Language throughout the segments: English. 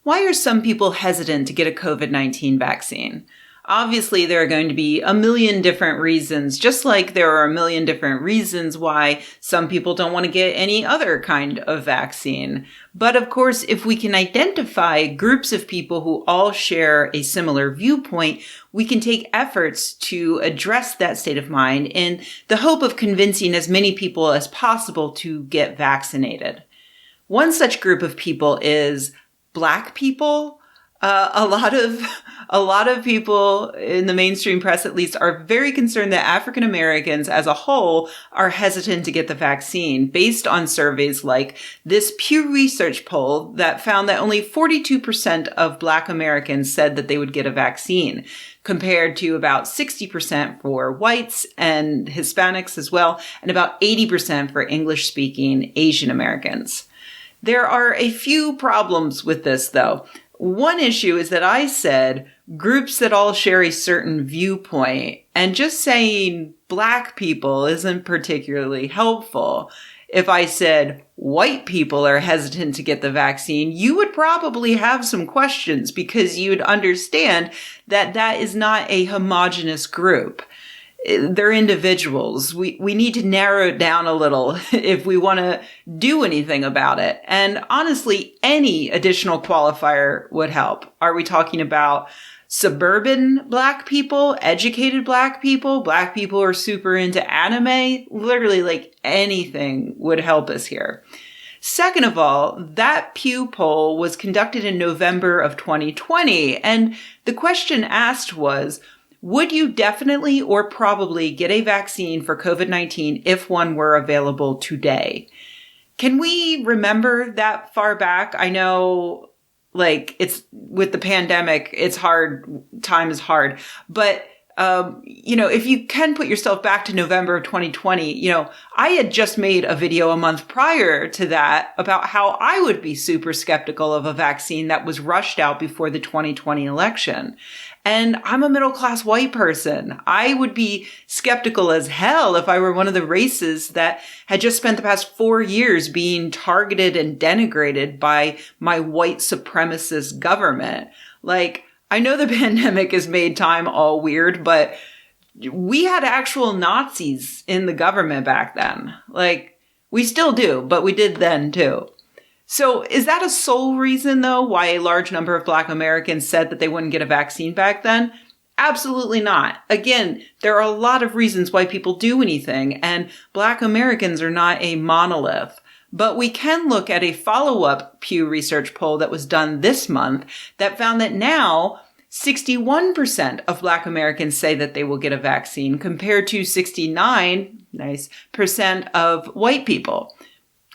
Why are some people hesitant to get a COVID-19 vaccine? Obviously, there are going to be a million different reasons, just like there are a million different reasons why some people don't want to get any other kind of vaccine. But of course, if we can identify groups of people who all share a similar viewpoint, we can take efforts to address that state of mind in the hope of convincing as many people as possible to get vaccinated. One such group of people is Black people. A lot of people in the mainstream press, at least, are very concerned that African Americans as a whole are hesitant to get the vaccine based on surveys like this Pew Research poll that found that only 42% of Black Americans said that they would get a vaccine, compared to about 60% for whites and Hispanics as well, and about 80% for English-speaking Asian Americans. There are a few problems with this, though. One issue is that I said groups that all share a certain viewpoint, and just saying Black people isn't particularly helpful. If I said white people are hesitant to get the vaccine, you would probably have some questions because you'd understand that that is not a homogenous group. They're individuals. We need to narrow it down a little if we want to do anything about it. And honestly, any additional qualifier would help. Are we talking about suburban Black people, educated Black people who are super into anime? Literally, like, anything would help us here. Second of all, that Pew poll was conducted in November of 2020. And the question asked was, would you definitely or probably get a vaccine for COVID-19 if one were available today? Can we remember that far back? I know, like, it's with the pandemic, it's hard. Time is hard. But, if you can put yourself back to November of 2020, I had just made a video a month prior to that about how I would be super skeptical of a vaccine that was rushed out before the 2020 election. And I'm a middle-class white person. I would be skeptical as hell if I were one of the races that had just spent the past 4 years being targeted and denigrated by my white supremacist government. Like, I know the pandemic has made time all weird, but we had actual Nazis in the government back then. Like, we still do, but we did then too. So is that a sole reason, though, why a large number of Black Americans said that they wouldn't get a vaccine back then? Absolutely not. Again, there are a lot of reasons why people do anything, and Black Americans are not a monolith. But we can look at a follow-up Pew Research poll that was done this month that found that now 61% of Black Americans say that they will get a vaccine compared to 69% of white people.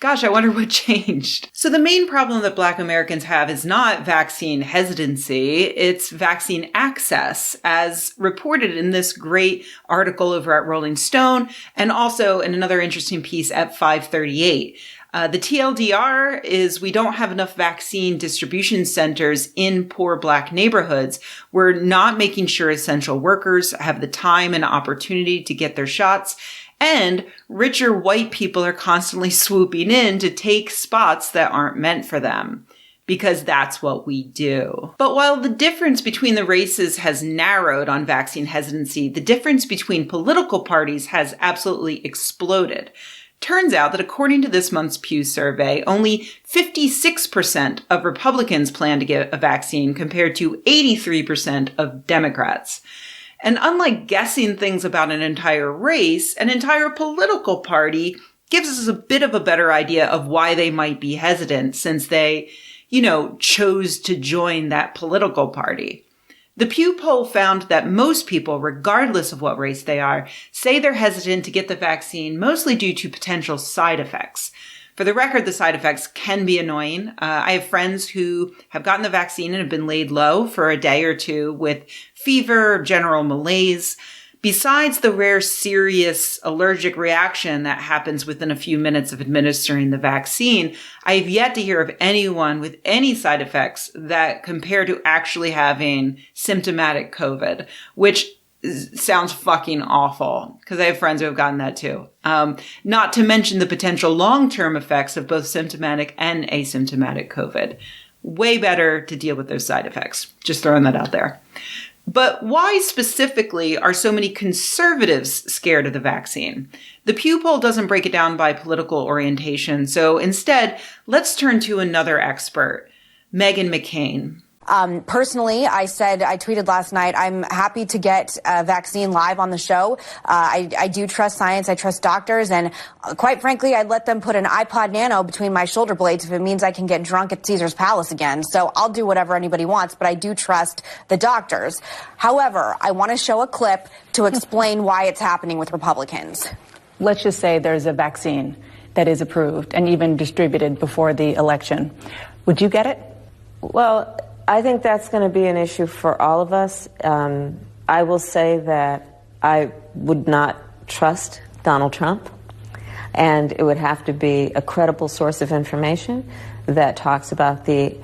Gosh, I wonder what changed. So the main problem that Black Americans have is not vaccine hesitancy, it's vaccine access, as reported in this great article over at Rolling Stone, and also in another interesting piece at 538. The TLDR is we don't have enough vaccine distribution centers in poor Black neighborhoods. We're not making sure essential workers have the time and opportunity to get their shots. And richer white people are constantly swooping in to take spots that aren't meant for them, because that's what we do. But while the difference between the races has narrowed on vaccine hesitancy, the difference between political parties has absolutely exploded. Turns out that according to this month's Pew survey, only 56% of Republicans plan to get a vaccine compared to 83% of Democrats. And unlike guessing things about an entire race, an entire political party gives us a bit of a better idea of why they might be hesitant since they, chose to join that political party. The Pew poll found that most people, regardless of what race they are, say they're hesitant to get the vaccine mostly due to potential side effects. For the record, the side effects can be annoying. I have friends who have gotten the vaccine and have been laid low for a day or two with fever, general malaise. Besides the rare serious allergic reaction that happens within a few minutes of administering the vaccine, I have yet to hear of anyone with any side effects that compare to actually having symptomatic COVID, which sounds fucking awful because I have friends who have gotten that too. Not to mention the potential long-term effects of both symptomatic and asymptomatic COVID. Way better to deal with those side effects. Just throwing that out there. But why specifically are so many conservatives scared of the vaccine? The Pew poll doesn't break it down by political orientation, so instead, let's turn to another expert, Meghan McCain. Personally, I tweeted last night, I'm happy to get a vaccine live on the show. I do trust science. I trust doctors. And quite frankly, I'd let them put an iPod Nano between my shoulder blades if it means I can get drunk at Caesar's Palace again. So I'll do whatever anybody wants, but I do trust the doctors. However, I want to show a clip to explain why it's happening with Republicans. Let's just say there's a vaccine that is approved and even distributed before the election. Would you get it? Well, I think that's going to be an issue for all of us. I will say that I would not trust Donald Trump, and it would have to be a credible source of information that talks about the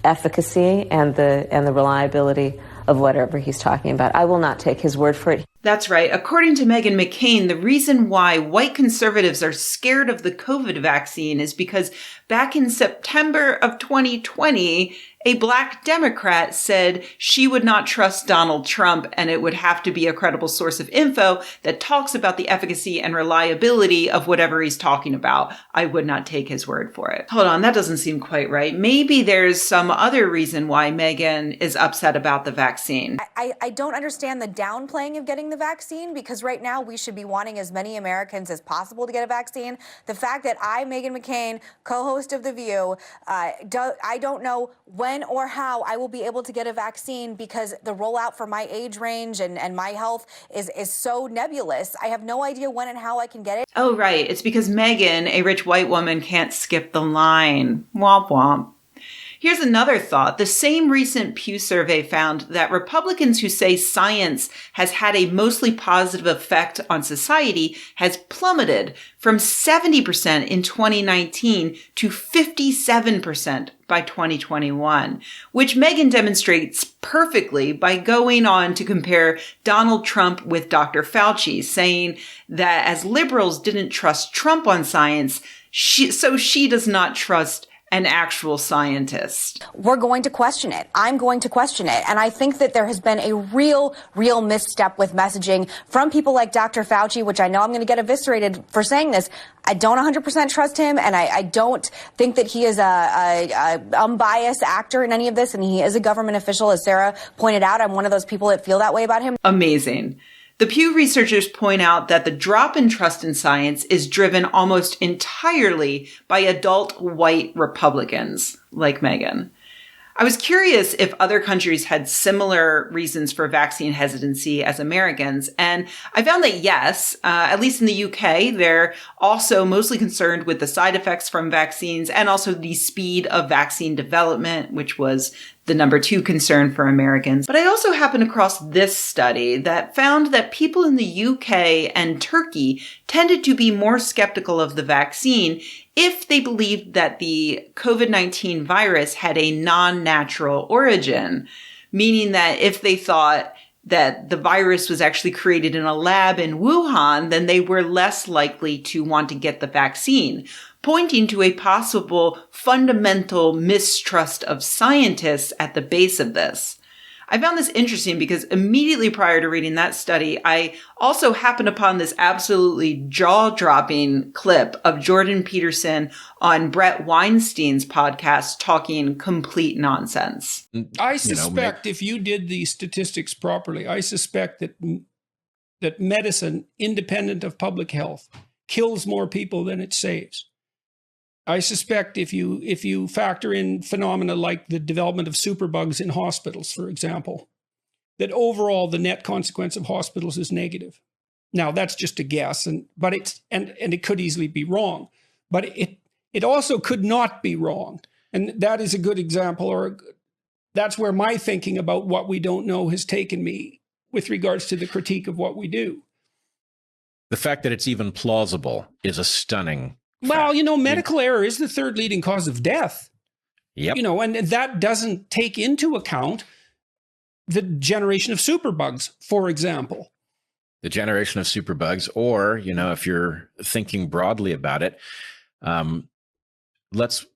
efficacy and the reliability of whatever he's talking about. I will not take his word for it. That's right. According to Meghan McCain, the reason why white conservatives are scared of the COVID vaccine is because back in September of 2020, a black Democrat said she would not trust Donald Trump and it would have to be a credible source of info that talks about the efficacy and reliability of whatever he's talking about. I would not take his word for it. Hold on, that doesn't seem quite right. Maybe there's some other reason why Meghan is upset about the vaccine. I don't understand the downplaying of getting the vaccine, because right now we should be wanting as many Americans as possible to get a vaccine. The fact that I, Meghan McCain, co-host of The View, I don't know when or how I will be able to get a vaccine, because the rollout for my age range and my health is so nebulous. I have no idea when and how I can get it. Oh, right. It's because Meghan, a rich white woman, can't skip the line. Womp womp. Here's another thought. The same recent Pew survey found that Republicans who say science has had a mostly positive effect on society has plummeted from 70% in 2019 to 57% by 2021, which Meghan demonstrates perfectly by going on to compare Donald Trump with Dr. Fauci, saying that as liberals didn't trust Trump on science, she does not trust an actual scientist. We're going to question it. I'm going to question it. And I think that there has been a real misstep with messaging from people like Dr. Fauci, which I know I'm going to get eviscerated for saying this. I don't 100% trust him, and I don't think that he is a unbiased actor in any of this, and he is a government official, as Sarah pointed out. I'm one of those people that feel that way about him. Amazing. The Pew researchers point out that the drop in trust in science is driven almost entirely by adult white Republicans like Meghan. I was curious if other countries had similar reasons for vaccine hesitancy as Americans, and I found that yes, at least in the UK, they're also mostly concerned with the side effects from vaccines and also the speed of vaccine development, which was the number 2 concern for Americans. But I also happened across this study that found that people in the UK and Turkey tended to be more skeptical of the vaccine if they believed that the COVID-19 virus had a non-natural origin, meaning that if they thought that the virus was actually created in a lab in Wuhan, then they were less likely to want to get the vaccine, pointing to a possible fundamental mistrust of scientists at the base of this. I found this interesting because immediately prior to reading that study, I also happened upon this absolutely jaw-dropping clip of Jordan Peterson on Brett Weinstein's podcast talking complete nonsense. I suspect if you did the statistics properly, I suspect that medicine, independent of public health, kills more people than it saves. I suspect if you factor in phenomena like the development of superbugs in hospitals, for example, that overall the net consequence of hospitals is negative. Now that's just a guess, but it could easily be wrong, but it also could not be wrong, and that is a good example, or that's where my thinking about what we don't know has taken me with regards to the critique of what we do. The fact that it's even plausible is a stunning. Well, medical error is the third leading cause of death. Yep. And that doesn't take into account the generation of superbugs, for example. The generation of superbugs, or, if you're thinking broadly about it, let's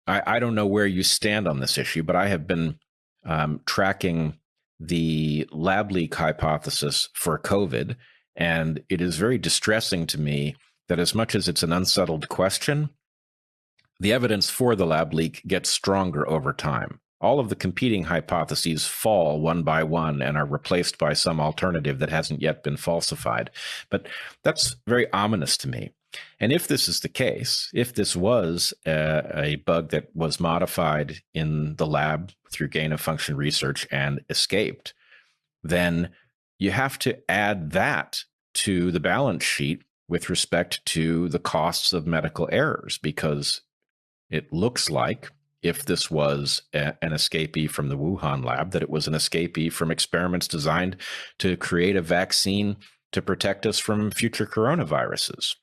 I don't know where you stand on this issue, but I have been tracking the lab leak hypothesis for COVID, and it is very distressing to me that as much as it's an unsettled question, the evidence for the lab leak gets stronger over time. All of the competing hypotheses fall one by one and are replaced by some alternative that hasn't yet been falsified. But that's very ominous to me. And if this is the case, if this was a bug that was modified in the lab through gain-of-function research and escaped, then you have to add that to the balance sheet with respect to the costs of medical errors, because it looks like if this was an escapee from the Wuhan lab, that it was an escapee from experiments designed to create a vaccine to protect us from future coronaviruses.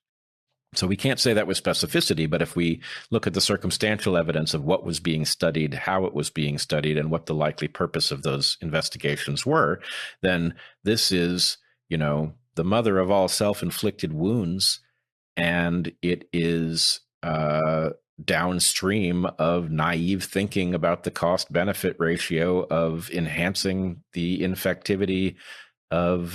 So we can't say that with specificity, but if we look at the circumstantial evidence of what was being studied, how it was being studied, and what the likely purpose of those investigations were, then this is, the mother of all self-inflicted wounds, and it is downstream of naive thinking about the cost-benefit ratio of enhancing the infectivity of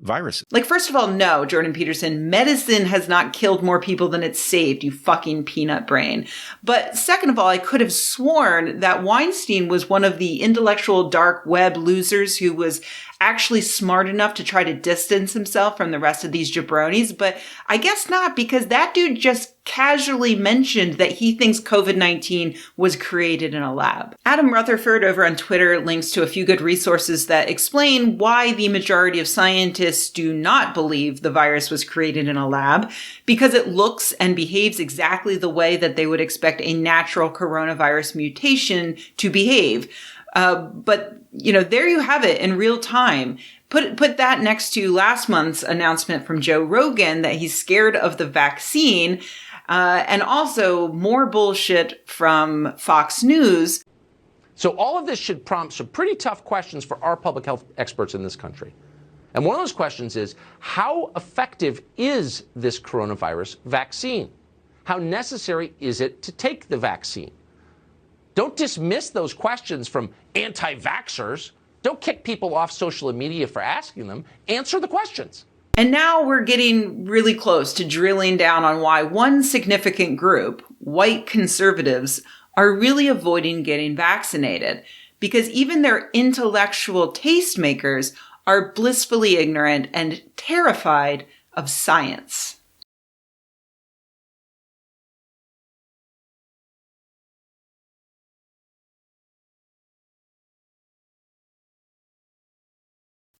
viruses. Like, first of all, no, Jordan Peterson, medicine has not killed more people than it's saved, you fucking peanut brain. But second of all, I could have sworn that Weinstein was one of the intellectual dark web losers who was actually smart enough to try to distance himself from the rest of these jabronis. But I guess not, because that dude just casually mentioned that he thinks COVID-19 was created in a lab. Adam Rutherford over on Twitter links to a few good resources that explain why the majority of scientists do not believe the virus was created in a lab, because it looks and behaves exactly the way that they would expect a natural coronavirus mutation to behave. But there you have it in real time. Put that next to last month's announcement from Joe Rogan that he's scared of the vaccine, and also more bullshit from Fox News. So all of this should prompt some pretty tough questions for our public health experts in this country. And one of those questions is, how effective is this coronavirus vaccine? How necessary is it to take the vaccine? Don't dismiss those questions from anti-vaxxers. Don't kick people off social media for asking them. Answer the questions. And now we're getting really close to drilling down on why one significant group, white conservatives, are really avoiding getting vaccinated, because even their intellectual tastemakers are blissfully ignorant and terrified of science.